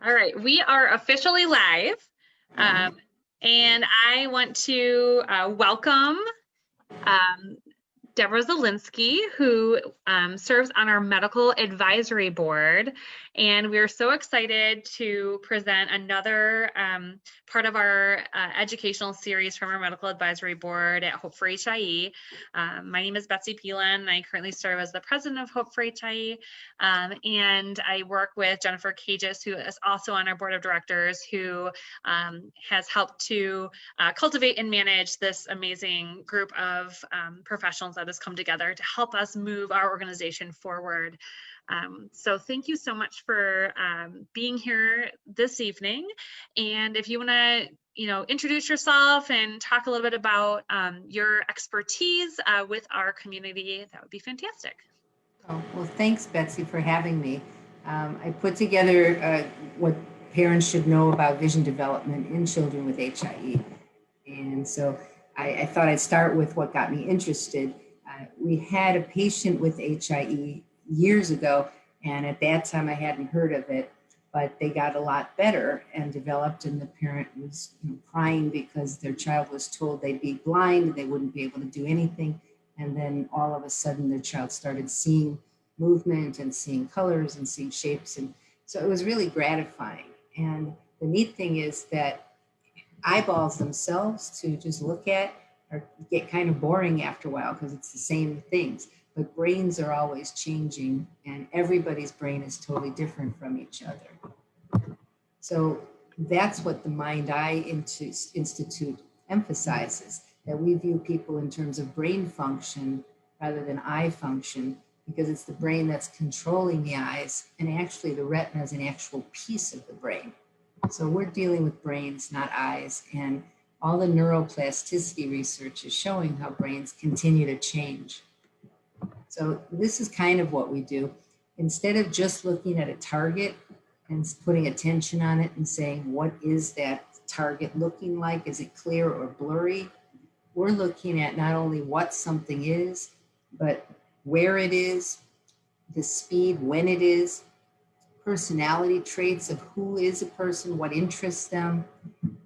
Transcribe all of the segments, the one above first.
All right, we are officially live. And I want to welcome Deborah Zelinsky, who serves on our medical advisory board. And we're so excited to present another part of our educational series from our medical advisory board at Hope for HIE. My name is Betsy Peelan. I currently serve as the president of Hope for HIE. And I work with Jennifer Cages, who is also on our board of directors, who has helped to cultivate and manage this amazing group of professionals that has come together to help us move our organization forward. So thank you so much for being here this evening. And if you want to, introduce yourself and talk a little bit about your expertise with our community, that would be fantastic. Oh, well, thanks, Betsy, for having me. I put together what parents should know about vision development in children with HIE. And so I thought I'd start with what got me interested. We had a patient with HIE years ago, and at that time I hadn't heard of it, but they got a lot better and developed, and the parent was crying because their child was told they'd be blind, they wouldn't be able to do anything. And then all of a sudden their child started seeing movement and seeing colors and seeing shapes. And so it was really gratifying. And the neat thing is that eyeballs themselves to just look at or get kind of boring after a while because it's the same things, but brains are always changing and everybody's brain is totally different from each other. So that's what the Mind-Eye Institute emphasizes, that we view people in terms of brain function rather than eye function, because it's the brain that's controlling the eyes, and actually the retina is an actual piece of the brain. So we're dealing with brains, not eyes, and all the neuroplasticity research is showing how brains continue to change. So this is kind of what we do. Instead of just looking at a target and putting attention on it and saying, what is that target looking like? Is it clear or blurry? We're looking at not only what something is, but where it is, the speed, when it is, personality traits of who is a person, what interests them,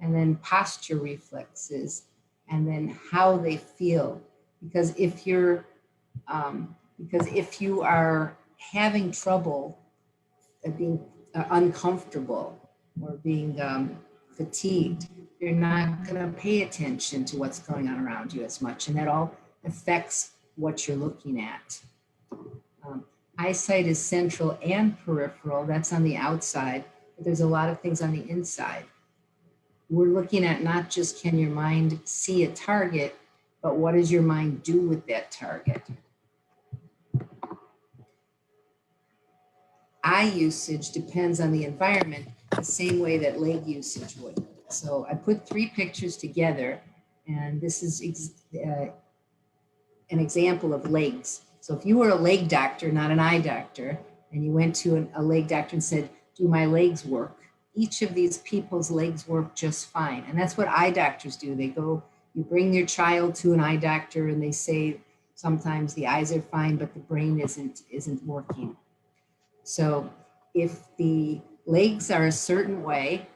and then posture reflexes, and then how they feel. Because if you are having trouble being uncomfortable or being fatigued, you're not going to pay attention to what's going on around you as much, and that all affects what you're looking at. Eyesight is central and peripheral. That's on the outside, but there's a lot of things on the inside. We're looking at not just can your mind see a target, but what does your mind do with that target? Eye usage depends on the environment the same way that leg usage would. So I put 3 pictures together, and this is an example of legs. So if you were a leg doctor, not an eye doctor, and you went to a leg doctor and said, do my legs work? Each of these people's legs work just fine. And that's what eye doctors do. They go, you bring your child to an eye doctor and they say, sometimes the eyes are fine, but the brain isn't working. So if the legs are a certain way,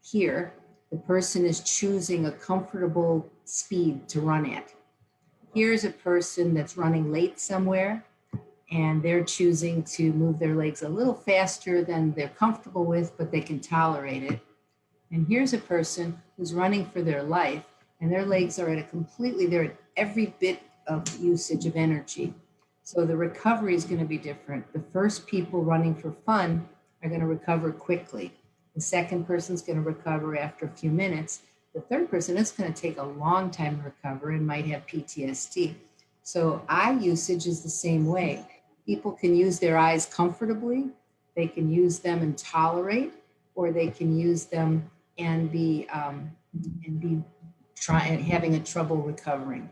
here, the person is choosing a comfortable speed to run at. Here's a person that's running late somewhere, and they're choosing to move their legs a little faster than they're comfortable with, but they can tolerate it. And here's a person who's running for their life, and their legs are at they're at every bit of usage of energy. So the recovery is going to be different. The first people running for fun are going to recover quickly. The second person's going to recover after a few minutes. The third person is going to take a long time to recover and might have PTSD. So eye usage is the same way. People can use their eyes comfortably, they can use them and tolerate, or they can use them and be having a trouble recovering.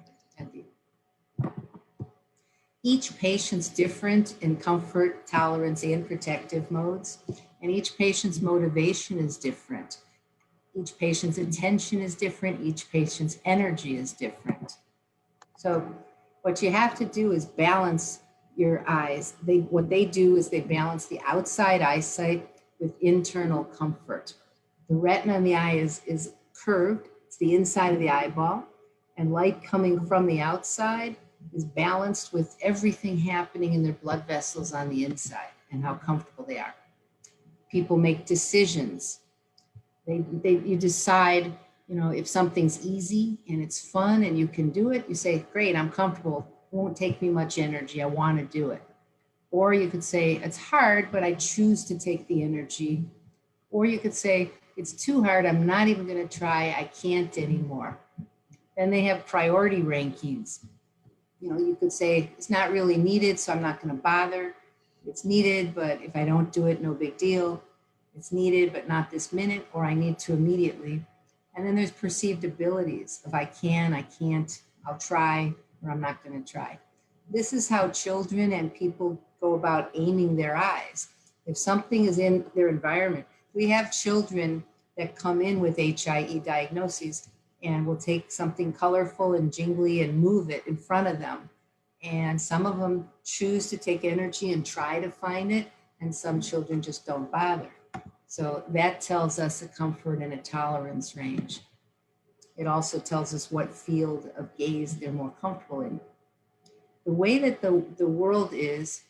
Each patient's different in comfort, tolerance, and protective modes, and each patient's motivation is different. Each patient's attention is different. Each patient's energy is different. So what you have to do is balance your eyes. What they do is they balance the outside eyesight with internal comfort. The retina in the eye is curved. It's the inside of the eyeball, and light coming from the outside is balanced with everything happening in their blood vessels on the inside and how comfortable they are. People make decisions. You decide, you know, if something's easy and it's fun and you can do it, you say, great, I'm comfortable. It won't take me much energy. I want to do it. Or you could say, it's hard, but I choose to take the energy. Or you could say, it's too hard. I'm not even going to try. I can't anymore. Then they have priority rankings. You know, you could say, it's not really needed, so I'm not going to bother. It's needed, but if I don't do it, no big deal. It's needed, but not this minute, or I need to immediately. And then there's perceived abilities of I can, I can't, I'll try, or I'm not going to try. This is how children and people go about aiming their eyes. If something is in their environment, we have children that come in with HIE diagnoses and will take something colorful and jingly and move it in front of them. And some of them choose to take energy and try to find it, and some children just don't bother. So that tells us a comfort and a tolerance range. It also tells us what field of gaze they're more comfortable in. The way that the world is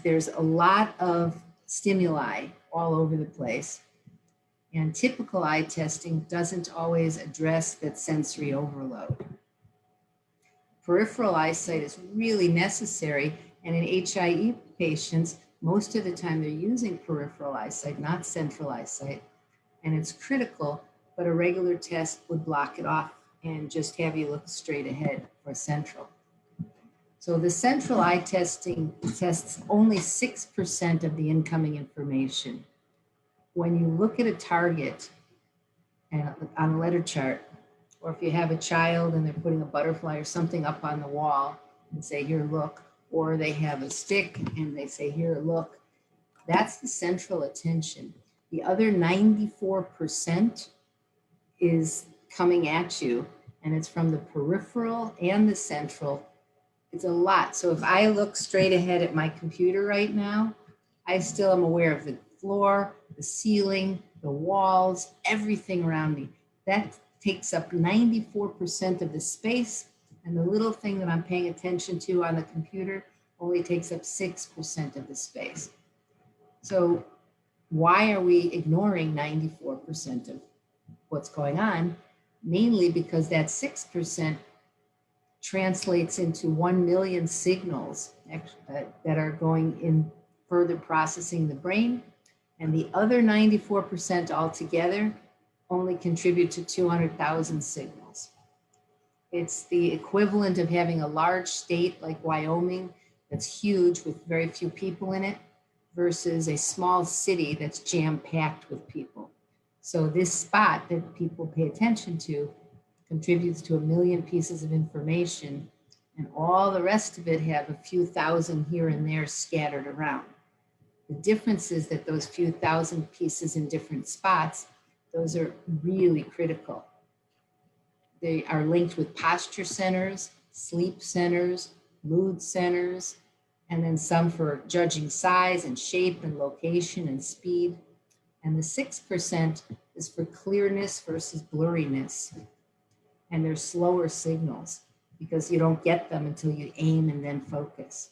there's a lot of stimuli all over the place. And typical eye testing doesn't always address that sensory overload. Peripheral eyesight is really necessary. And in HIE patients, most of the time they're using peripheral eyesight, not central eyesight. And it's critical, but a regular test would block it off and just have you look straight ahead for central. So the central eye testing tests only 6% of the incoming information. When you look at a target and on a letter chart, or if you have a child and they're putting a butterfly or something up on the wall and say, here, look, or they have a stick and they say, here, look, that's the central attention. The other 94% is coming at you, and it's from the peripheral and the central. It's a lot. So if I look straight ahead at my computer right now, I still am aware of the floor, the ceiling, the walls, everything around me. That takes up 94% of the space, and the little thing that I'm paying attention to on the computer only takes up 6% of the space. So why are we ignoring 94% of what's going on? Mainly because that 6% translates into 1 million signals that are going in further processing the brain, and the other 94% altogether only contribute to 200,000 signals. It's the equivalent of having a large state like Wyoming that's huge with very few people in it versus a small city that's jam-packed with people. So this spot that people pay attention to contributes to 1 million pieces of information, and all the rest of it have a few thousand here and there scattered around. The difference is that those few thousand pieces in different spots, those are really critical. They are linked with posture centers, sleep centers, mood centers, and then some for judging size and shape and location and speed. And the 6% is for clearness versus blurriness. And they're slower signals because you don't get them until you aim and then focus.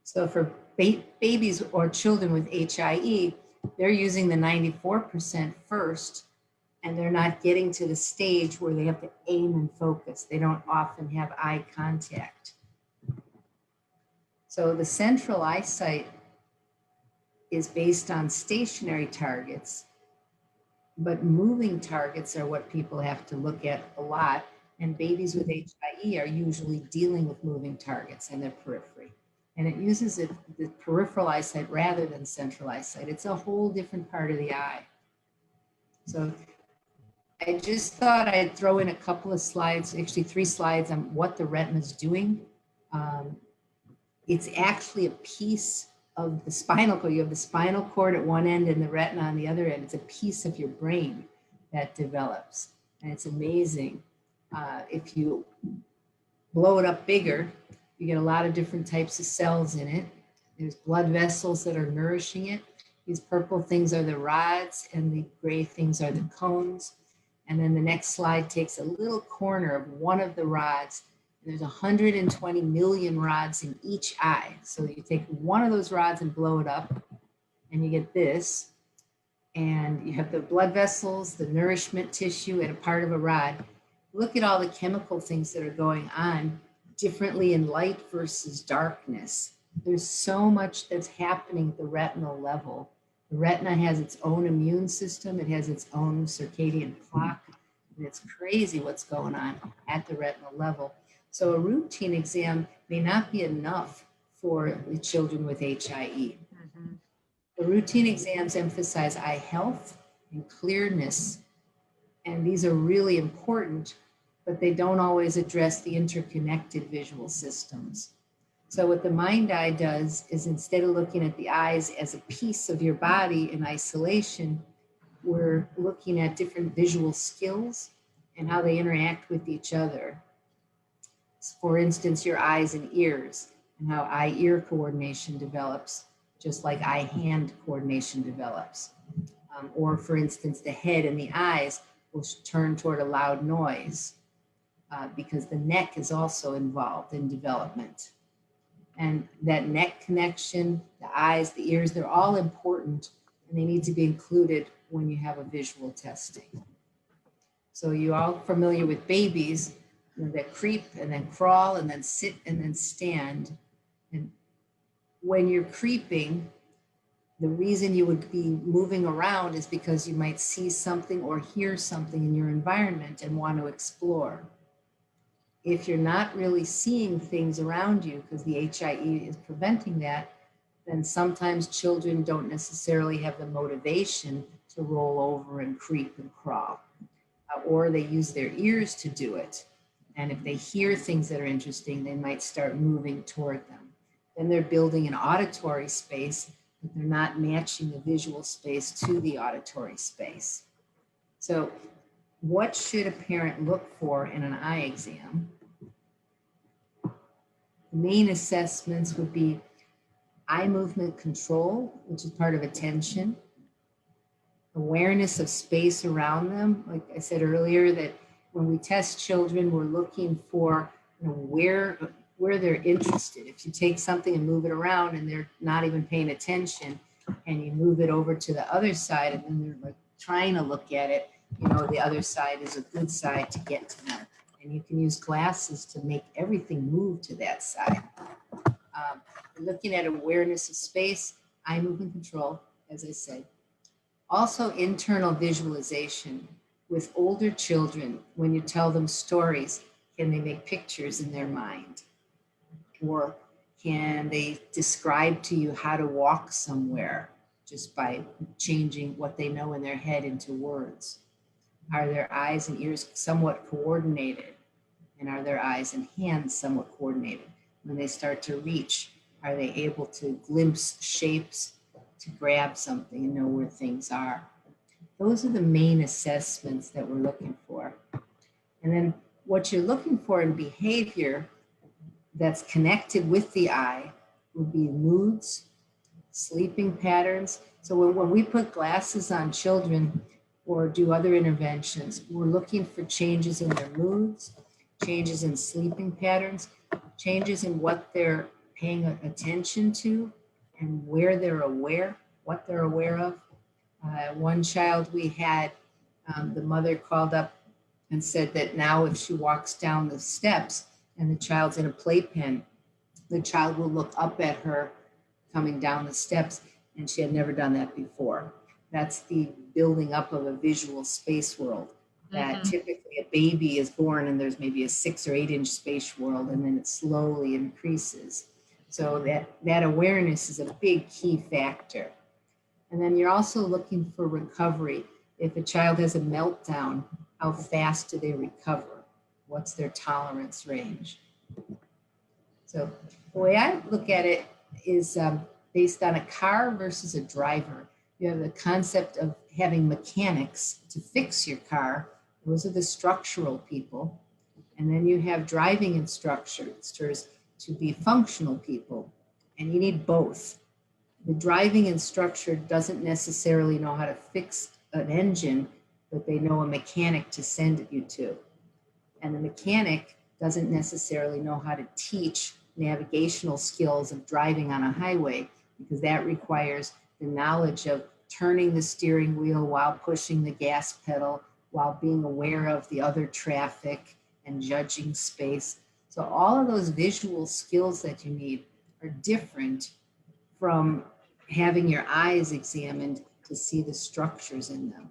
So for babies or children with HIE, they're using the 94% first, and they're not getting to the stage where they have to aim and focus. They don't often have eye contact. So the central eyesight is based on stationary targets, but moving targets are what people have to look at a lot. And babies with HIE are usually dealing with moving targets in their periphery. And it uses the peripheral eyesight rather than central eyesight. It's a whole different part of the eye. So I just thought I'd throw in a couple of slides, actually 3 slides on what the retina is doing. It's actually a piece of the spinal cord. You have the spinal cord at one end and the retina on the other end. It's a piece of your brain that develops. And it's amazing. If you blow it up bigger, you get a lot of different types of cells in it. There's blood vessels that are nourishing it. These purple things are the rods and the gray things are the cones. And then the next slide takes a little corner of one of the rods. There's 120 million rods in each eye. So you take one of those rods and blow it up and you get this. And you have the blood vessels, the nourishment tissue, and a part of a rod. Look at all the chemical things that are going on differently in light versus darkness. There's so much that's happening at the retinal level. The retina has its own immune system. It has its own circadian clock. And it's crazy what's going on at the retinal level. So a routine exam may not be enough for the children with HIE. Mm-hmm. The routine exams emphasize eye health and clearness, and these are really important, but they don't always address the interconnected visual systems. So what the mind eye does is, instead of looking at the eyes as a piece of your body in isolation, we're looking at different visual skills and how they interact with each other. For instance, your eyes and ears, and how eye-ear coordination develops, just like eye-hand coordination develops. Or for instance, the head and the eyes will turn toward a loud noise because the neck is also involved in development. And that neck connection, the eyes, the ears, they're all important, and they need to be included when you have a visual testing. So you all familiar with babies, you know, that creep and then crawl and then sit and then stand. And when you're creeping, the reason you would be moving around is because you might see something or hear something in your environment and want to explore. If you're not really seeing things around you because the HIE is preventing that, then sometimes children don't necessarily have the motivation to roll over and creep and crawl, or they use their ears to do it. And if they hear things that are interesting, they might start moving toward them. Then they're building an auditory space, but they're not matching the visual space to the auditory space. So what should a parent look for in an eye exam? The main assessments would be eye movement control, which is part of attention, awareness of space around them. Like I said earlier, that when we test children, we're looking for, you know, where they're interested. If you take something and move it around and they're not even paying attention, and you move it over to the other side and then they're like trying to look at it, you know, the other side is a good side to get to them. And you can use glasses to make everything move to that side. Looking at awareness of space, eye movement control, as I said. Also internal visualization. With older children, when you tell them stories, can they make pictures in their mind? Or can they describe to you how to walk somewhere just by changing what they know in their head into words? Are their eyes and ears somewhat coordinated? And are their eyes and hands somewhat coordinated? When they start to reach, are they able to glimpse shapes, to grab something and know where things are? Those are the main assessments that we're looking for. And then what you're looking for in behavior that's connected with the eye would be moods, sleeping patterns. So when we put glasses on children or do other interventions, we're looking for changes in their moods, changes in sleeping patterns, changes in what they're paying attention to and where they're aware, what they're aware of. One child we had, the mother called up and said that now if she walks down the steps and the child's in a playpen, the child will look up at her coming down the steps, and she had never done that before. That's the building up of a visual space world. That typically a baby is born and there's maybe a 6 or 8 inch space world, and then it slowly increases. So that awareness is a big key factor. And then you're also looking for recovery. If a child has a meltdown, how fast do they recover? What's their tolerance range? So the way I look at it is based on a car versus a driver. You have the concept of having mechanics to fix your car. Those are the structural people. And then you have driving instructors to be functional people. And you need both. The driving instructor doesn't necessarily know how to fix an engine, but they know a mechanic to send you to. And the mechanic doesn't necessarily know how to teach navigational skills of driving on a highway, because that requires the knowledge of turning the steering wheel while pushing the gas pedal, while being aware of the other traffic and judging space. So all of those visual skills that you need are different from having your eyes examined to see the structures in them.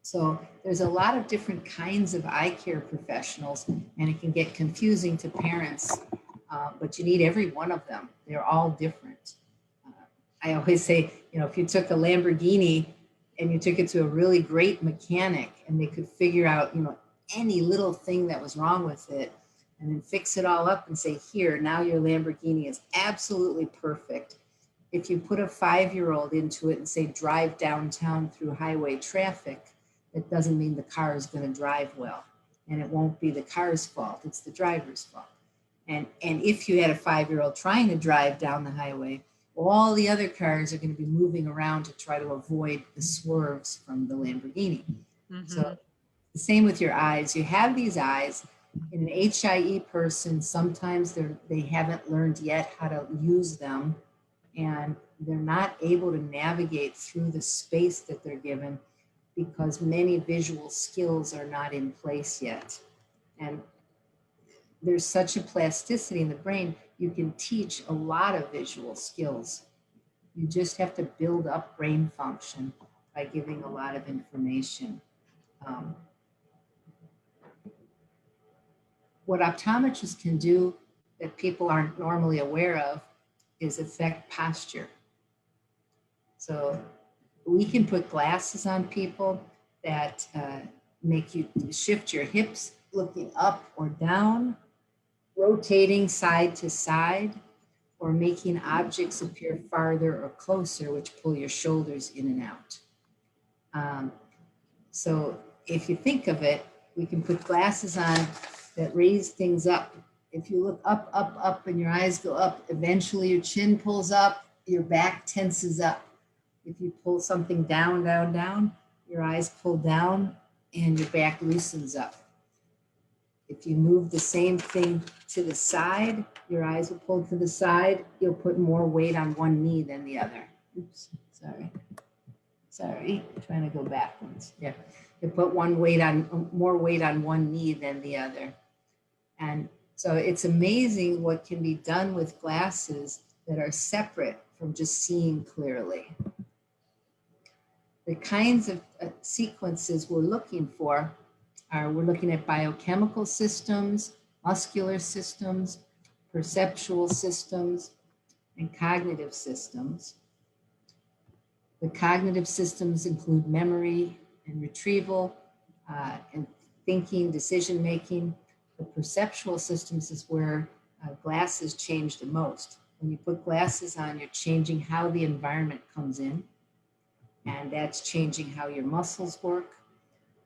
So there's a lot of different kinds of eye care professionals, and it can get confusing to parents, but you need every one of them. They're all different. I always say, you know, if you took a Lamborghini and you took it to a really great mechanic and they could figure out, you know, any little thing that was wrong with it and then fix it all up and say, here, now your Lamborghini is absolutely perfect. If you put a 5-year-old into it and say, drive downtown through highway traffic, that doesn't mean the car is going to drive well. And it won't be the car's fault, it's the driver's fault. And if you had a 5-year-old trying to drive down the highway, all the other cars are going to be moving around to try to avoid the swerves from the Lamborghini. Mm-hmm. So the same with your eyes. You have these eyes. In an HIE person, sometimes they haven't learned yet how to use them, and they're not able to navigate through the space that they're given because many visual skills are not in place yet. And there's such a plasticity in the brain, you can teach a lot of visual skills. You just have to build up brain function by giving a lot of information. What optometrists can do that people aren't normally aware of is affect posture. So we can put glasses on people that make you shift your hips looking up or down, rotating side to side, or making objects appear farther or closer, which pull your shoulders in and out. So if you think of it, we can put glasses on that raise things up. If you look up, up, up, and your eyes go up, eventually your chin pulls up, your back tenses up. If you pull something down, down, down, your eyes pull down and your back loosens up. If you move the same thing to the side, your eyes will pull to the side. You'll put more weight on one knee than the other. Oops, sorry, trying to go backwards. Yeah, you put more weight on one knee than the other. And so it's amazing what can be done with glasses that are separate from just seeing clearly. The kinds of sequences we're looking for are, we're looking at biochemical systems, muscular systems, perceptual systems, and cognitive systems. The cognitive systems include memory and retrieval, and thinking, decision-making. The perceptual systems is where glasses change the most. When you put glasses on, you're changing how the environment comes in, and that's changing how your muscles work.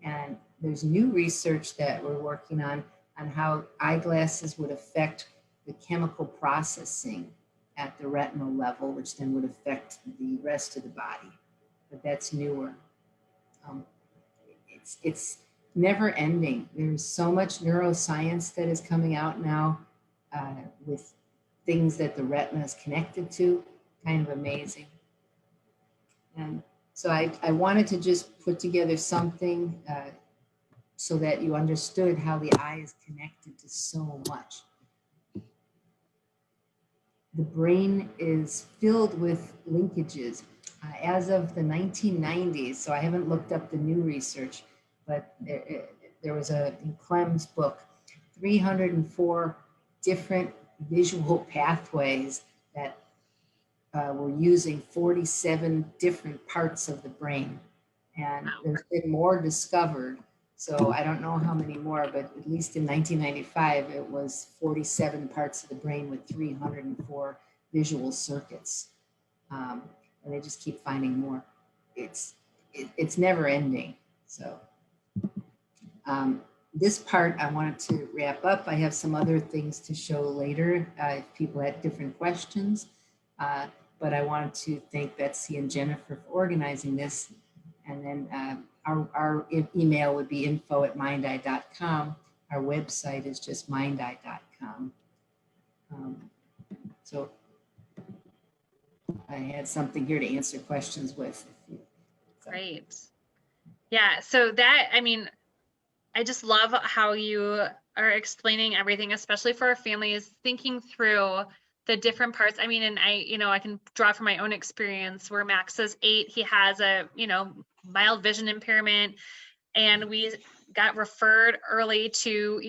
And there's new research that we're working on how eyeglasses would affect the chemical processing at the retinal level, which then would affect the rest of the body. But that's newer. It's never ending. There's so much neuroscience that is coming out now with things that the retina is connected to, kind of amazing. And so I wanted to just put together something so that you understood how the eye is connected to so much. The brain is filled with linkages. As of the 1990s, so I haven't looked up the new research, but there was in Clem's book, 304 different visual pathways that were using 47 different parts of the brain. And there's been more discovered. So I don't know how many more, but at least in 1995, it was 47 parts of the brain with 304 visual circuits. And they just keep finding more. It's never ending. So this part I wanted to wrap up. I have some other things to show later if people had different questions. but I wanted to thank Betsy and Jennifer for organizing this. And then our email would be info@mindeye.com. Our website is just mindeye.com. So I had something here to answer questions with. Great. Yeah, so that, I mean, I just love how you are explaining everything, especially for our families, thinking through the different parts. I mean, and I can draw from my own experience where Max is 8, he has a, mild vision impairment, and we got referred early to,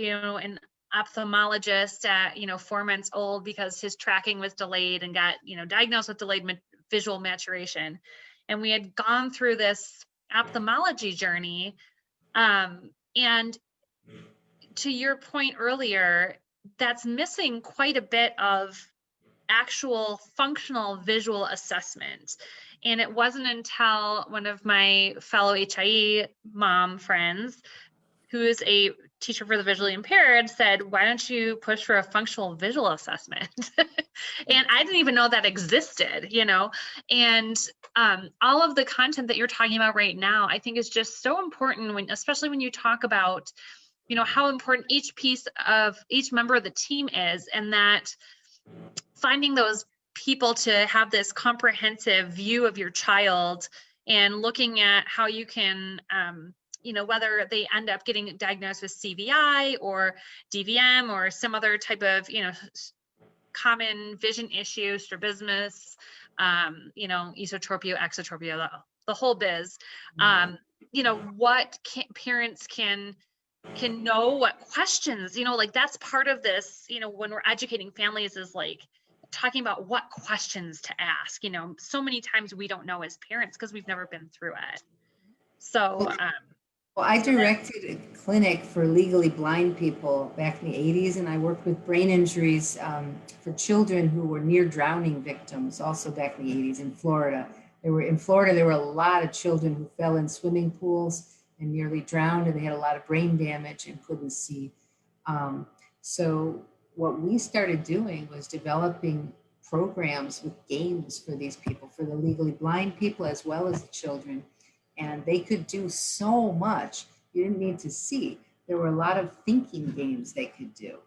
an ophthalmologist at, 4 months old because his tracking was delayed, and got, diagnosed with delayed visual maturation. And we had gone through this ophthalmology journey. And to your point earlier, that's missing quite a bit of actual functional visual assessment. And it wasn't until one of my fellow HIE mom friends, who is a teacher for the visually impaired, said, why don't you push for a functional visual assessment? And I didn't even know that existed, and all of the content that you're talking about right now, I think is just so important, especially when you talk about, how important each member of the team is, and that finding those people to have this comprehensive view of your child, and looking at how you can, whether they end up getting diagnosed with CVI or DVM or some other type of, common vision issue, strabismus, esotropia, exotropia, the whole biz. What parents can know, what questions, like that's part of this, when we're educating families, is like talking about what questions to ask. So many times we don't know as parents because we've never been through it. So, well, I directed a clinic for legally blind people back in the 80s, and I worked with brain injuries for children who were near drowning victims, also back in the 80s in Florida. There were a lot of children who fell in swimming pools and nearly drowned, and they had a lot of brain damage and couldn't see. So what we started doing was developing programs with games for these people, for the legally blind people as well as the children. And they could do so much. You didn't need to see. There were a lot of thinking games they could do.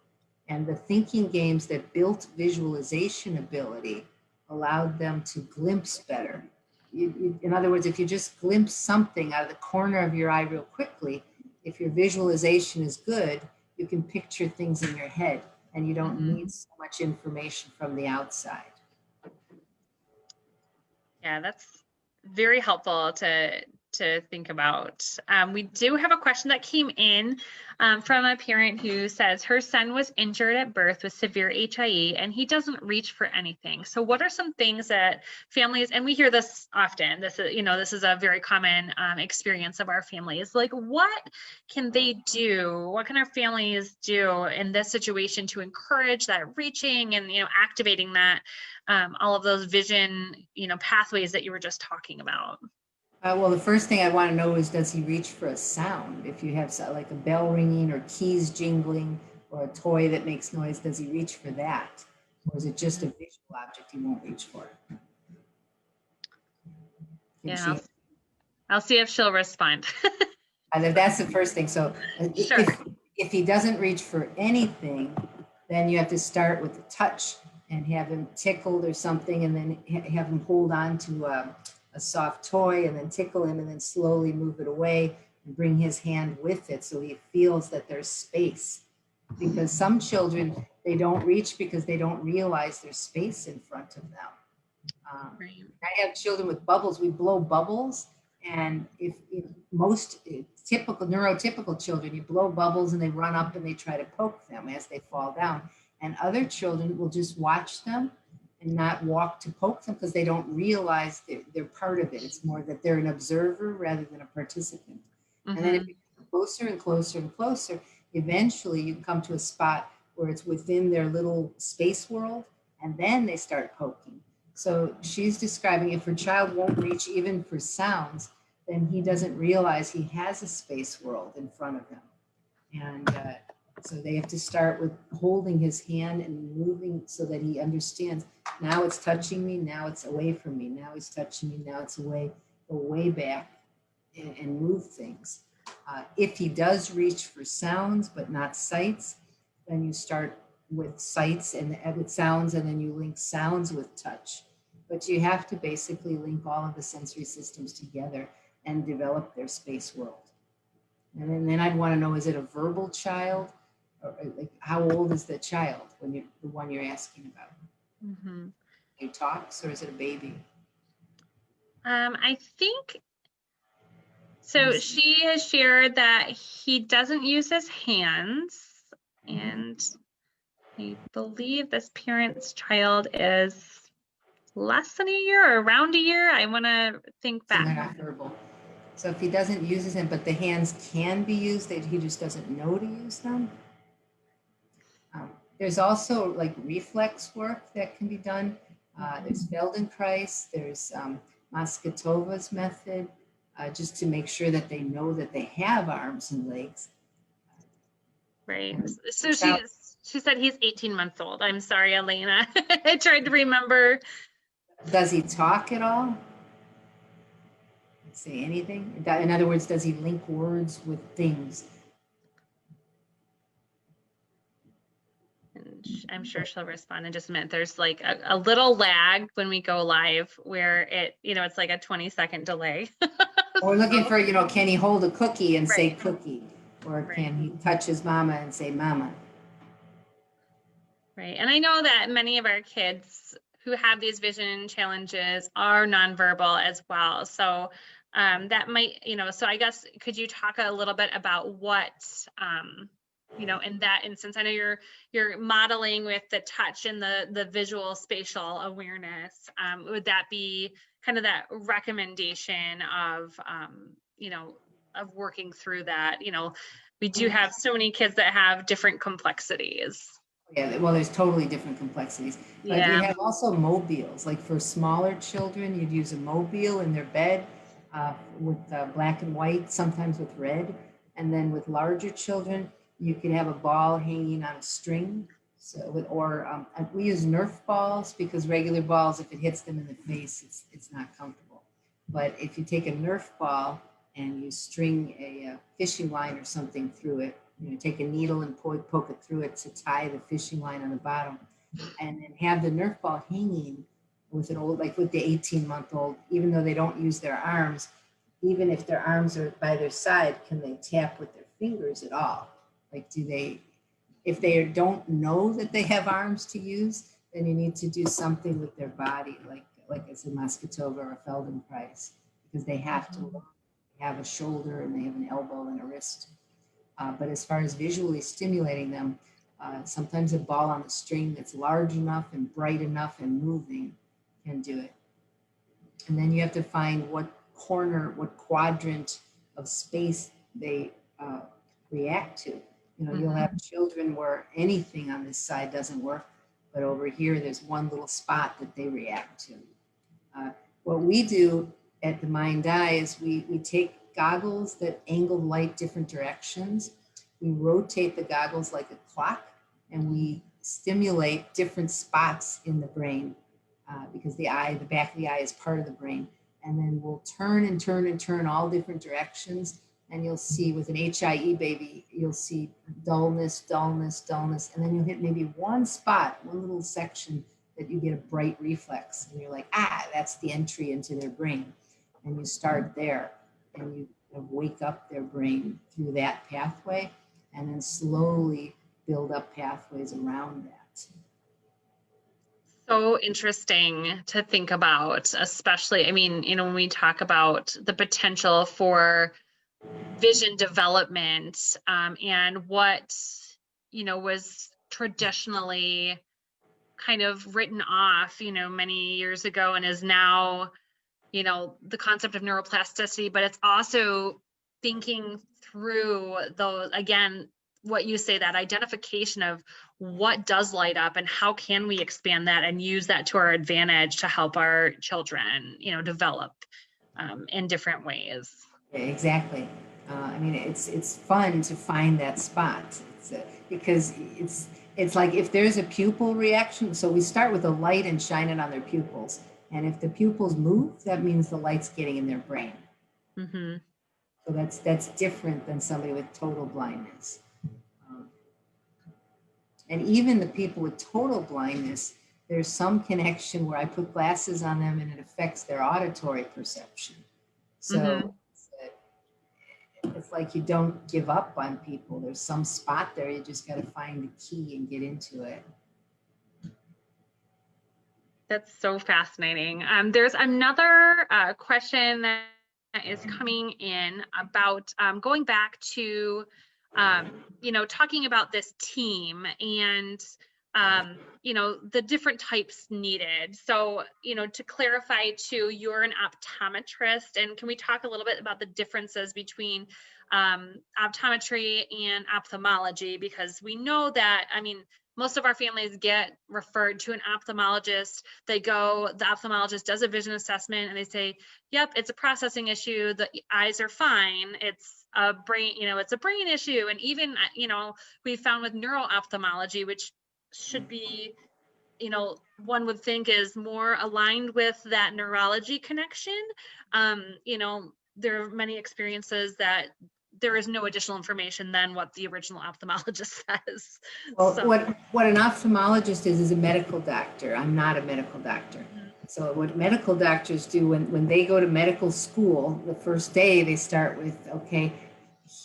And the thinking games that built visualization ability allowed them to glimpse better. In other words, if you just glimpse something out of the corner of your eye real quickly, if your visualization is good, you can picture things in your head, and you don't need so much information from the outside. Yeah, that's very helpful to think about. We do have a question that came in from a parent who says her son was injured at birth with severe HIE, and he doesn't reach for anything. So what are some things that families, and we hear this often, this is a very common experience of our families, like what can they do? What can our families do in this situation to encourage that reaching and, activating that, all of those vision, pathways that you were just talking about? Well, the first thing I want to know is, does he reach for a sound? If you have like a bell ringing or keys jingling or a toy that makes noise, does he reach for that? Or is it just a visual object he won't reach for? Yeah, I'll see if she'll respond. That's the first thing. So Sure. if he doesn't reach for anything, then you have to start with the touch and have him tickled or something, and then have him hold on to a soft toy, and then tickle him, and then slowly move it away and bring his hand with it so he feels that there's space. Because some children, they don't reach because they don't realize there's space in front of them. I have children with bubbles. We blow bubbles, and if most typical neurotypical children, you blow bubbles and they run up and they try to poke them as they fall down. And other children will just watch them and not walk to poke them because they don't realize they're part of it. It's more that they're an observer rather than a participant. And then it becomes closer and closer and closer. Eventually you come to a spot where it's within their little space world, and then they start poking. So she's describing, if her child won't reach even for sounds, then he doesn't realize he has a space world in front of him. And So they have to start with holding his hand and moving so that he understands, now it's touching me, now it's away from me, now it's touching me, now it's away, go way back and move things. If he does reach for sounds but not sights, then you start with sights and with sounds, and then you link sounds with touch. But you have to basically link all of the sensory systems together and develop their space world. And then I'd want to know, is it a verbal child? Or like, how old is the child when you're the one you're asking about? Mm-hmm. He talks, or is it a baby? I think so. She has shared that he doesn't use his hands, and I believe this parent's child is less than a year or around a year. I want to think So they're back. not verbal. So if he doesn't use them, but the hands can be used, that he just doesn't know to use them. There's also like reflex work that can be done. There's Feldenkrais, there's Moscatova's method, just to make sure that they know that they have arms and legs. Right. And So she said he's 18 months old. I'm sorry, Elena. I tried to remember. Does he talk at all? Say anything? In other words, does he link words with things? And I'm sure she'll respond in just a minute. There's like a little lag when we go live where it, it's like a 20-second delay. We're looking for, can he hold a cookie and say Right. cookie? Or Right. can he touch his mama and say mama? Right. And I know that many of our kids who have these vision challenges are nonverbal as well. So that might, so I guess, could you talk a little bit about what, in that instance, I know you're modeling with the touch and the visual spatial awareness. Would that be kind of that recommendation of, of working through that? We do have so many kids that have different complexities. Yeah, well, there's totally different complexities. But Yeah. you have also mobiles. Like for smaller children, you'd use a mobile in their bed with black and white, sometimes with red. And then with larger children, you could have a ball hanging on a string. So, we use Nerf balls because regular balls, if it hits them in the face, it's not comfortable. But if you take a Nerf ball and you string a fishing line or something through it, take a needle and poke it through it to tie the fishing line on the bottom, and then have the Nerf ball hanging with an old, like with the 18-month-old, even though they don't use their arms, even if their arms are by their side, can they tap with their fingers at all? Like, if they don't know that they have arms to use, then you need to do something with their body, like I said, Moscatova or Feldenkrais, because they have to have a shoulder and they have an elbow and a wrist. But as far as visually stimulating them, sometimes a ball on a string that's large enough and bright enough and moving can do it. And then you have to find what quadrant of space they react to. You'll have children where anything on this side doesn't work, but over here there's one little spot that they react to. What we do at the Mind Eye is we take goggles that angle light different directions. We rotate the goggles like a clock, and we stimulate different spots in the brain because the back of the eye is part of the brain. And then we'll turn and turn and turn all different directions. And you'll see with an HIE baby, you'll see dullness, dullness, dullness. And then you'll hit maybe one spot, one little section that you get a bright reflex. And you're like, that's the entry into their brain. And you start there. And you wake up their brain through that pathway, and then slowly build up pathways around that. So interesting to think about, especially, when we talk about the potential for vision development and what, was traditionally kind of written off, many years ago and is now the concept of neuroplasticity, but it's also thinking through those, again, what you say, that identification of what does light up and how can we expand that and use that to our advantage to help our children, develop in different ways. Exactly. It's fun to find that spot. Because it's like if there's a pupil reaction, so we start with a light and shine it on their pupils. And if the pupils move, that means the light's getting in their brain. Mm-hmm. So that's different than somebody with total blindness. And even the people with total blindness, there's some connection where I put glasses on them and it affects their auditory perception. So Mm-hmm. it's like you don't give up on people. There's some spot there. You just got to find the key and get into it. That's so fascinating. There's another question that is coming in about going back to, talking about this team and, the different types needed. So, to clarify too, you're an optometrist, and can we talk a little bit about the differences between optometry and ophthalmology? Because we know that, most of our families get referred to an ophthalmologist. The ophthalmologist does a vision assessment and they say, yep, it's a processing issue. The eyes are fine. It's a brain, it's a brain issue. And even, we found with neuro-ophthalmology, which should be, one would think is more aligned with that neurology connection. There are many experiences that there is no additional information than what the original ophthalmologist says. Well, so what an ophthalmologist is a medical doctor. I'm not a medical doctor. Mm-hmm. So what medical doctors do when they go to medical school, the first day they start with, okay,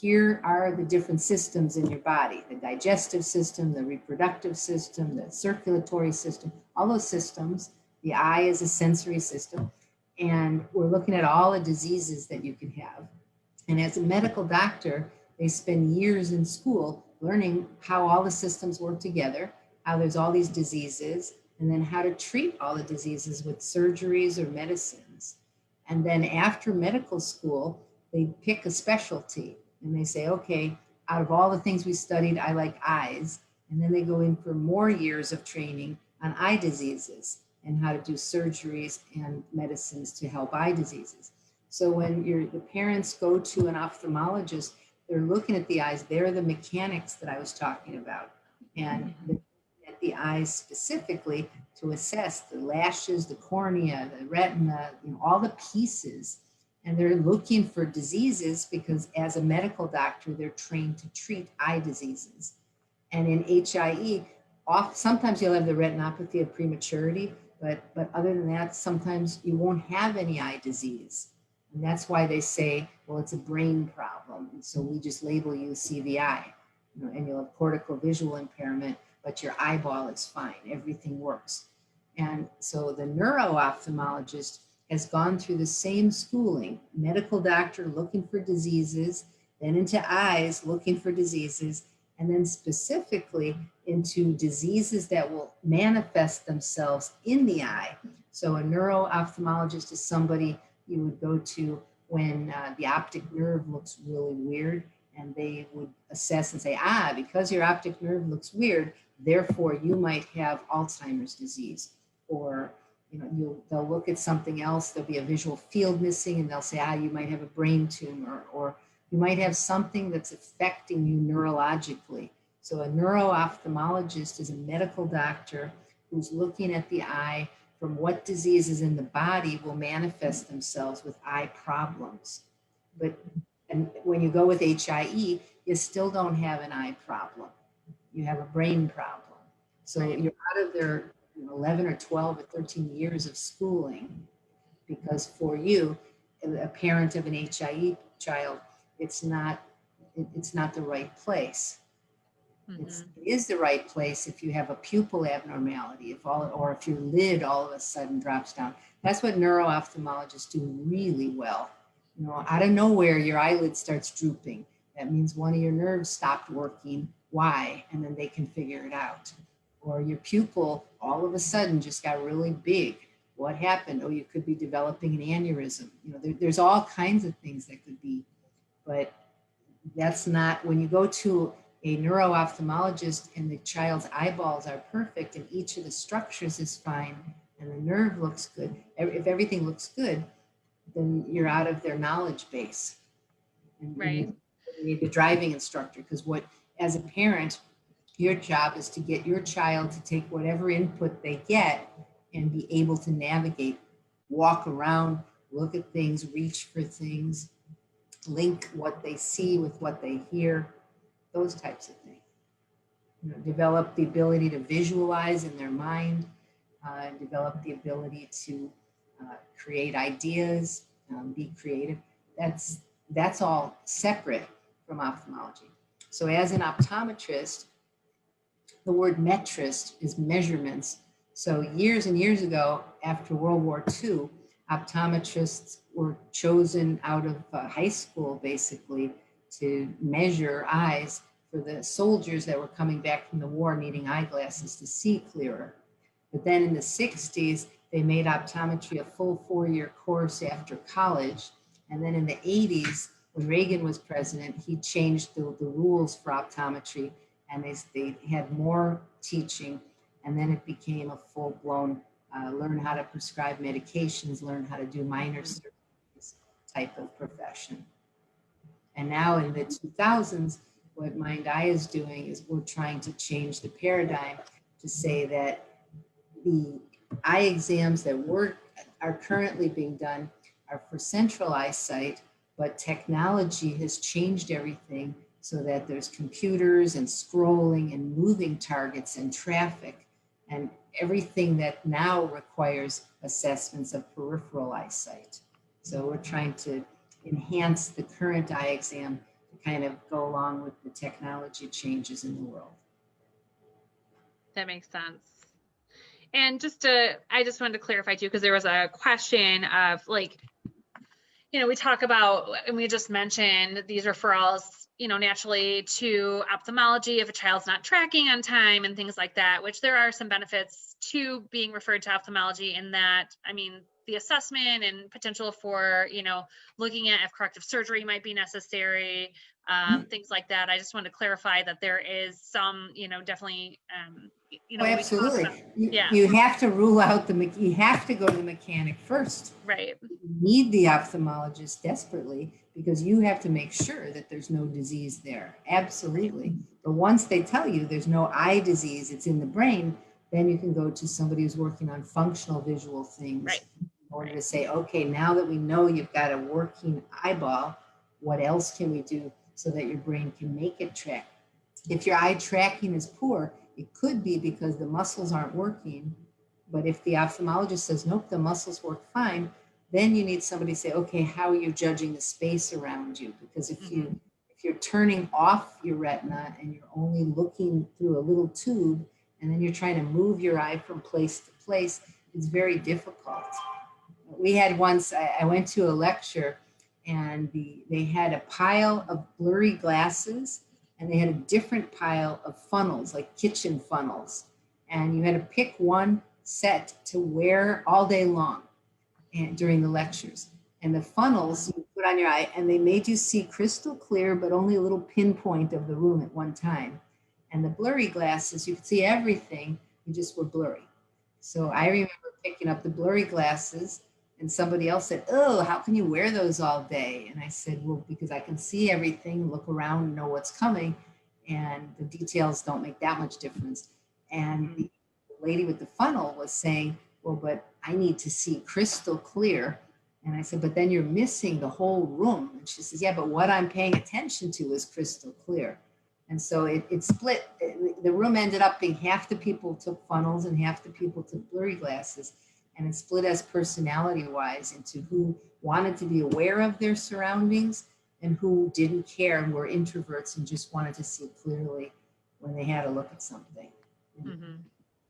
here are the different systems in your body, the digestive system, the reproductive system, the circulatory system, all those systems. The eye is a sensory system. And we're looking at all the diseases that you can have. And as a medical doctor, they spend years in school learning how all the systems work together, how there's all these diseases, and then how to treat all the diseases with surgeries or medicines. And then after medical school, they pick a specialty and they say, okay, out of all the things we studied, I like eyes. And then they go in for more years of training on eye diseases and how to do surgeries and medicines to help eye diseases. So when the parents go to an ophthalmologist, they're looking at the eyes. They're the mechanics that I was talking about. And at the eyes specifically to assess the lashes, the cornea, the retina, all the pieces. And they're looking for diseases because as a medical doctor, they're trained to treat eye diseases. And in HIE, sometimes you'll have the retinopathy of prematurity, but other than that, sometimes you won't have any eye disease. And that's why they say, well, it's a brain problem. And so we just label you CVI, and you'll have cortical visual impairment, but your eyeball is fine. Everything works. And so the neuro-ophthalmologist has gone through the same schooling, medical doctor looking for diseases, then into eyes looking for diseases, and then specifically into diseases that will manifest themselves in the eye. So a neuro-ophthalmologist is somebody you would go to when the optic nerve looks really weird, and they would assess and say, because your optic nerve looks weird, therefore you might have Alzheimer's disease. Or they'll look at something else, there'll be a visual field missing, and they'll say, you might have a brain tumor, or you might have something that's affecting you neurologically. So a neuro-ophthalmologist is a medical doctor who's looking at the eye from what diseases in the body will manifest themselves with eye problems. And when you go with HIE, you still don't have an eye problem. You have a brain problem. So you're out of their 11 or 12 or 13 years of schooling, because for you, a parent of an HIE child, it's not the right place. Mm-hmm. It is the right place if you have a pupil abnormality, or if your lid all of a sudden drops down. That's what neuro-ophthalmologists do really well. Out of nowhere, your eyelid starts drooping. That means one of your nerves stopped working. Why? And then they can figure it out. Or your pupil all of a sudden just got really big. What happened? Oh, you could be developing an aneurysm. There's all kinds of things that could be, but that's not, when you go to a neuro-ophthalmologist and the child's eyeballs are perfect and each of the structures is fine and the nerve looks good, if everything looks good, then you're out of their knowledge base. And right. You need the driving instructor, because what as a parent, your job is to get your child to take whatever input they get and be able to navigate, walk around, look at things, reach for things, link what they see with what they hear, those types of things. You know, develop the ability to visualize in their mind, develop the ability to create ideas, be creative. That's all separate from ophthalmology. So as an optometrist, the word metrist is measurements. So years and years ago, after World War II, optometrists were chosen out of high school, basically, to measure eyes for the soldiers that were coming back from the war needing eyeglasses to see clearer. But then in the 60s, they made optometry a full 4-year course after college. And then in the 80s, when Reagan was president, he changed the rules for optometry, and they had more teaching. And then it became a full-blown learn how to prescribe medications, learn how to do minor surgeries type of profession. And now in the 2000s, what Mind-Eye is doing is we're trying to change the paradigm to say that the eye exams that are currently being done are for central eyesight, but technology has changed everything so that there's computers and scrolling and moving targets and traffic and everything that now requires assessments of peripheral eyesight. So we're trying to enhance the current eye exam to kind of go along with the technology changes in the world. That makes sense. And I just wanted to clarify too, because there was a question of like, you know, we talk about, and we just mentioned these referrals, you know, naturally to ophthalmology if a child's not tracking on time and things like that, which there are some benefits to being referred to ophthalmology in that, I mean, the assessment and potential for, you know, looking at if corrective surgery might be necessary, things like that. I just wanted to clarify that there is some, you know, definitely, you know, Oh, absolutely. Yeah. You have to rule out you have to go to the mechanic first. Right. You need the ophthalmologist desperately because you have to make sure that there's no disease there. Absolutely. But once they tell you there's no eye disease, it's in the brain, then you can go to somebody who's working on functional visual things. Right. In order to say, okay, now that we know you've got a working eyeball, what else can we do so that your brain can make it track? If your eye tracking is poor, it could be because the muscles aren't working. But if the ophthalmologist says, nope, the muscles work fine, then you need somebody to say, okay, how are you judging the space around you? Because if you're turning off your retina and you're only looking through a little tube, and then you're trying to move your eye from place to place, it's very difficult. We had once, I went to a lecture and they had a pile of blurry glasses and they had a different pile of funnels, like kitchen funnels. And you had to pick one set to wear all day long and during the lectures. And the funnels you put on your eye and they made you see crystal clear, but only a little pinpoint of the room at one time. And the blurry glasses, you could see everything, you just were blurry. So I remember picking up the blurry glasses and somebody else said, oh, how can you wear those all day? And I said, well, because I can see everything, look around, know what's coming, and the details don't make that much difference. And the lady with the funnel was saying, well, but I need to see crystal clear. And I said, but then you're missing the whole room. And she says, yeah, but what I'm paying attention to is crystal clear. And so it split. The room ended up being half the people took funnels and half the people took blurry glasses. And it split as personality-wise into who wanted to be aware of their surroundings and who didn't care and were introverts and just wanted to see clearly when they had to look at something.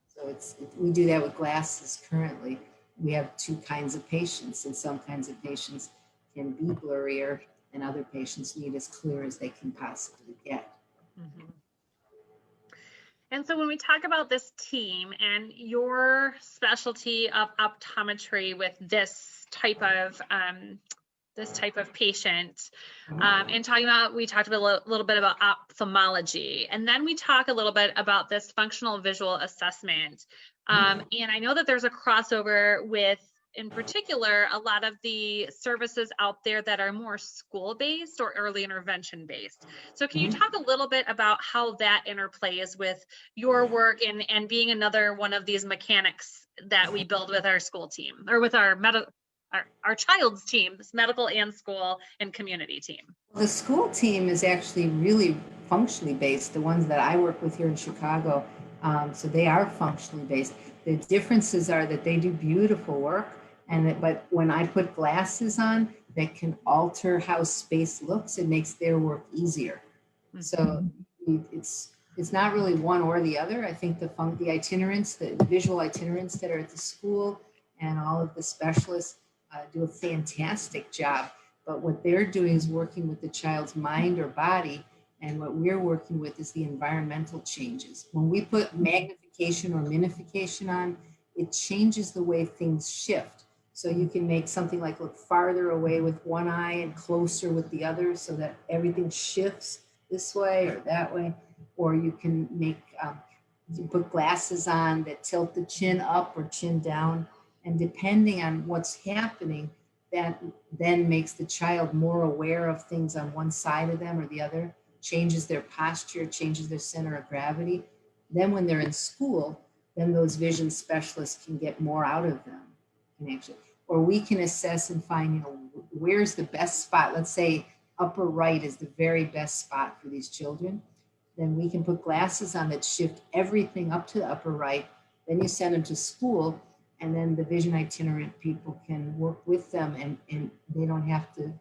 So we do that with glasses currently. We have two kinds of patients, and some kinds of patients can be blurrier and other patients need as clear as they can possibly get. And so when we talk about this team and your specialty of optometry with this type of patient, and we talked a little bit about ophthalmology, and then we talk a little bit about this functional visual assessment. And I know that there's a crossover with in particular, a lot of the services out there that are more school-based or early intervention-based. So can you talk a little bit about how that interplays with your work and being another one of these mechanics that we build with our school team or with our child's teams, medical and school and community team? The school team is actually really functionally based, the ones that I work with here in Chicago. So they are functionally based. The differences are that they do beautiful work, but when I put glasses on that can alter how space looks, it makes their work easier. So it's not really one or the other. I think the itinerants, the visual itinerants that are at the school and all of the specialists do a fantastic job. But what they're doing is working with the child's mind or body. And what we're working with is the environmental changes. When we put magnification or minification on, it changes the way things shift. So you can make something like look farther away with one eye and closer with the other so that everything shifts this way or that way. Or you can make, you put glasses on that tilt the chin up or chin down. And depending on what's happening, that then makes the child more aware of things on one side of them or the other, changes their posture, changes their center of gravity. Then when they're in school, then those vision specialists can get more out of them. Or we can assess and find, where's the best spot. Let's say upper right is the very best spot for these children. Then we can put glasses on that shift everything up to the upper right. Then you send them to school, and then the vision itinerant people can work with them, and they don't have to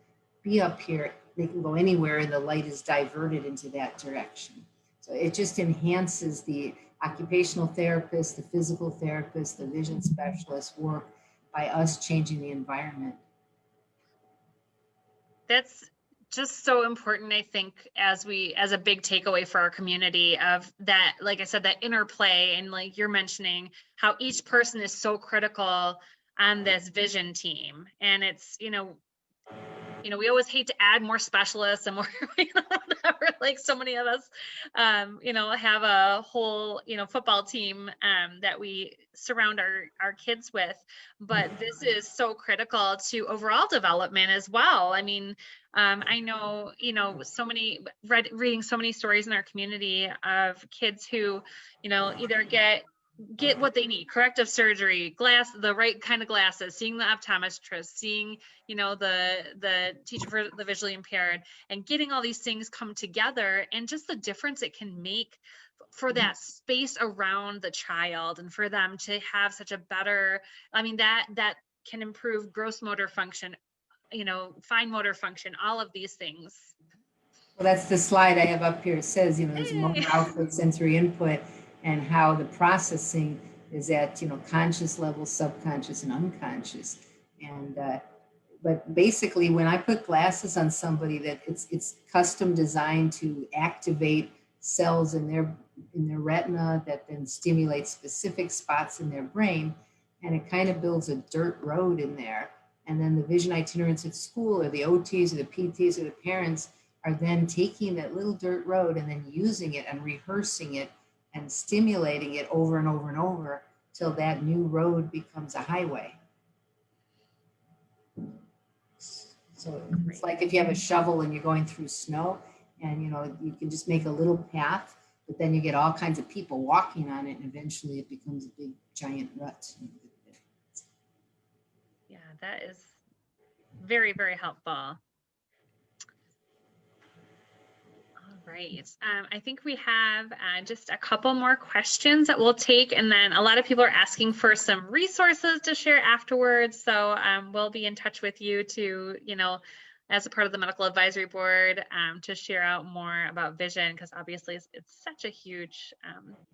be up here. They can go anywhere and the light is diverted into that direction. So it just enhances the occupational therapist, the physical therapist, the vision specialist work by us changing the environment. That's just so important, I think, as a big takeaway for our community of that, like I said, that interplay, and like you're mentioning how each person is so critical on this vision team. And it's, we always hate to add more specialists and more, whatever, like so many of us, have a whole, football team that we surround our kids with. But this is so critical to overall development as well. I mean, I know, so many, reading so many stories in our community of kids who, either get what they need, corrective surgery, the right kind of glasses, seeing the optometrist, seeing, the teacher for the visually impaired, and getting all these things come together, and just the difference it can make for that space around the child, and for them to have such a better, that can improve gross motor function, fine motor function, all of these things. Well, that's the slide I have up here. It says, there's motor output, sensory input, and how the processing is at, conscious level, subconscious, and unconscious. And but basically, when I put glasses on somebody, that it's custom designed to activate cells in their retina that then stimulate specific spots in their brain, and it kind of builds a dirt road in there. And then the vision itinerants at school, or the OTs, or the PTs, or the parents are then taking that little dirt road and then using it and rehearsing it and stimulating it over and over and over till that new road becomes a highway. So it's like if you have a shovel and you're going through snow, and you can just make a little path, but then you get all kinds of people walking on it, and eventually it becomes a big giant rut. Yeah, that is very, very helpful. Right. I think we have just a couple more questions that we'll take, and then a lot of people are asking for some resources to share afterwards. So we'll be in touch with you to, as a part of the medical advisory board, to share out more about vision, because obviously it's such a huge,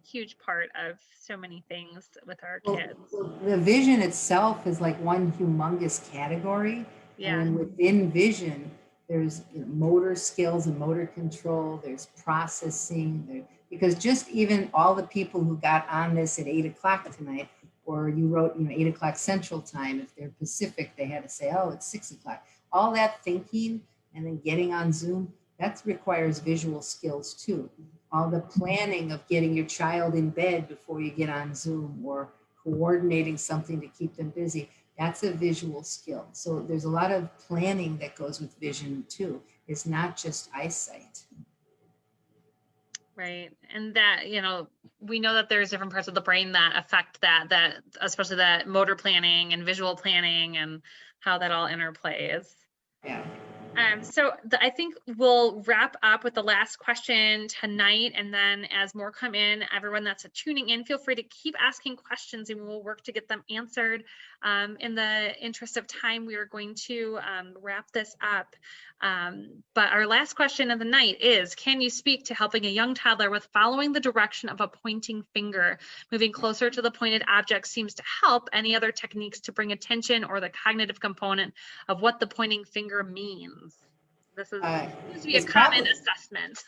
huge part of so many things with our kids. Well, the vision itself is like one humongous category. Yeah. And within vision, there's motor skills and motor control, there's processing, because just even all the people who got on this at 8 o'clock tonight, or you wrote, 8 o'clock Central Time, if they're Pacific, they had to say, oh, it's 6 o'clock. All that thinking and then getting on Zoom, that requires visual skills too. All the planning of getting your child in bed before you get on Zoom, or coordinating something to keep them busy. That's a visual skill. So there's a lot of planning that goes with vision too. It's not just eyesight. Right. And that, we know that there's different parts of the brain that affect that especially that motor planning and visual planning and how that all interplays. Yeah. So I think we'll wrap up with the last question tonight, and then as more come in, everyone that's tuning in, feel free to keep asking questions and we'll work to get them answered. In the interest of time, we are going to wrap this up. But our last question of the night is, can you speak to helping a young toddler with following the direction of a pointing finger? Moving closer to the pointed object seems to help. Any other techniques to bring attention or the cognitive component of what the pointing finger means? This is seems to be a It's common probably assessment.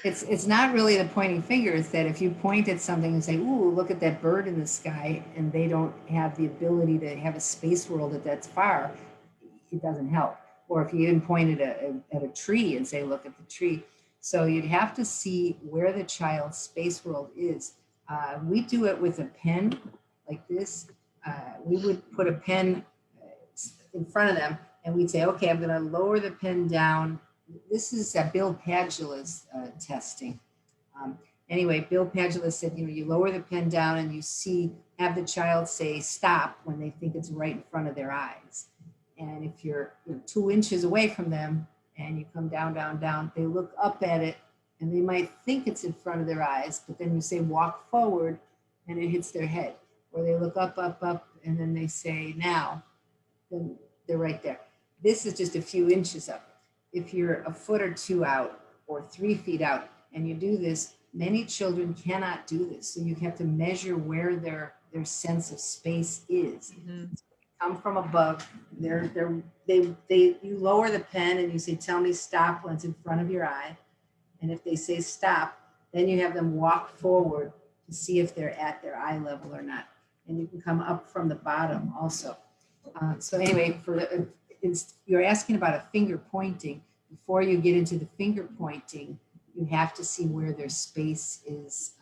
it's not really the pointing finger. It's that if you point at something and say, "Ooh, look at that bird in the sky," and they don't have the ability to have a space world that's far, it doesn't help. Or if you even point at a tree and say, "Look at the tree," so you'd have to see where the child's space world is. We do it with a pen like this. We would put a pen in front of them, and we'd say, okay, I'm going to lower the pen down. This is Bill Padula's testing. Anyway, Bill Padula said, you lower the pen down and have the child say stop when they think it's right in front of their eyes. And if you're 2 inches away from them and you come down, down, down, they look up at it and they might think it's in front of their eyes, but then you say walk forward and it hits their head. Or they look up, up, up, and then they say now, then they're right there. This is just a few inches up. If you're a foot or 2 out or 3 feet out and you do this, many children cannot do this. So you have to measure where their sense of space is. Mm-hmm. Come from above, you lower the pen and you say, tell me stop when it's in front of your eye. And if they say stop, then you have them walk forward to see if they're at their eye level or not. And you can come up from the bottom also. So anyway, you're asking about a finger pointing. Before you get into the finger pointing, you have to see where their space is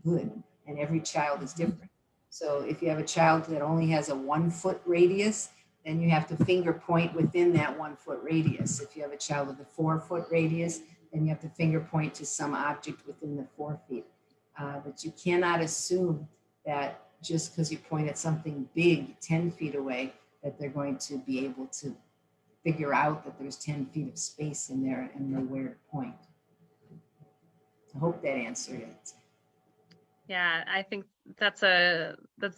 good, and every child is different. So if you have a child that only has a 1 foot radius, then you have to finger point within that 1 foot radius. If you have a child with a 4 foot radius, then you have to finger point to some object within the 4 feet. But you cannot assume that just because you point at something big 10 feet away, that they're going to be able to figure out that there's 10 feet of space in there and know where to point. I hope that answered it. Yeah, I think that's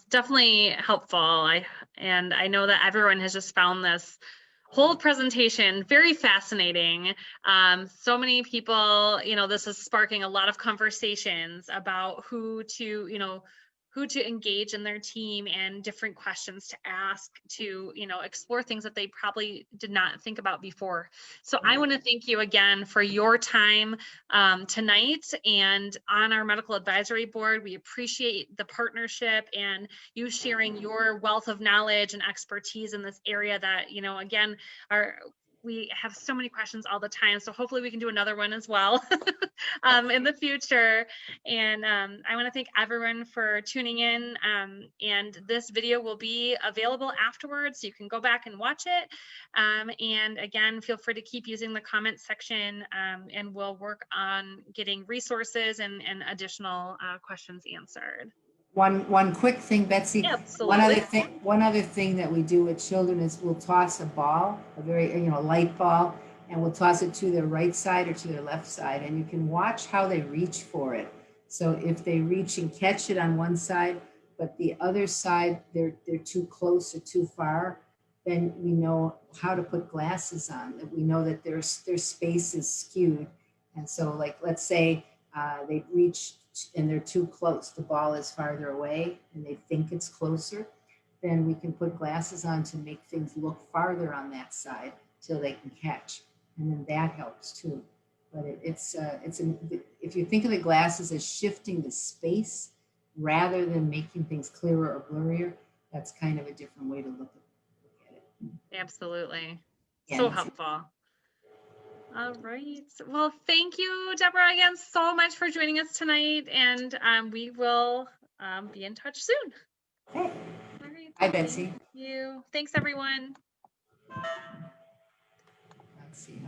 definitely helpful. I know that everyone has just found this whole presentation very fascinating. So many people, this is sparking a lot of conversations about who to engage in their team and different questions to ask to, explore things that they probably did not think about before. So I want to thank you again for your time tonight and on our medical advisory board. We appreciate the partnership and you sharing your wealth of knowledge and expertise in this area that, again, we have so many questions all the time. So hopefully we can do another one as well in the future. And I want to thank everyone for tuning in. And this video will be available afterwards. So you can go back and watch it. And again, feel free to keep using the comment section and we'll work on getting resources and additional questions answered. One quick thing, Betsy. Absolutely. One other thing that we do with children is we'll toss a ball, a very light ball, and we'll toss it to their right side or to their left side, and you can watch how they reach for it. So if they reach and catch it on one side, but the other side they're too close or too far, then we know how to put glasses on. That we know that their space is skewed, and so like let's say they reach and they're too close, the ball is farther away and they think it's closer, then we can put glasses on to make things look farther on that side till they can catch, and then that helps too. But if you think of the glasses as shifting the space rather than making things clearer or blurrier, that's kind of a different way to look at it. Absolutely. So helpful. All right. Well, thank you, Deborah, again, so much for joining us tonight. And we will be in touch soon. Okay. All right. Hi, Betsy. Thank you. Thanks, everyone. Let's see.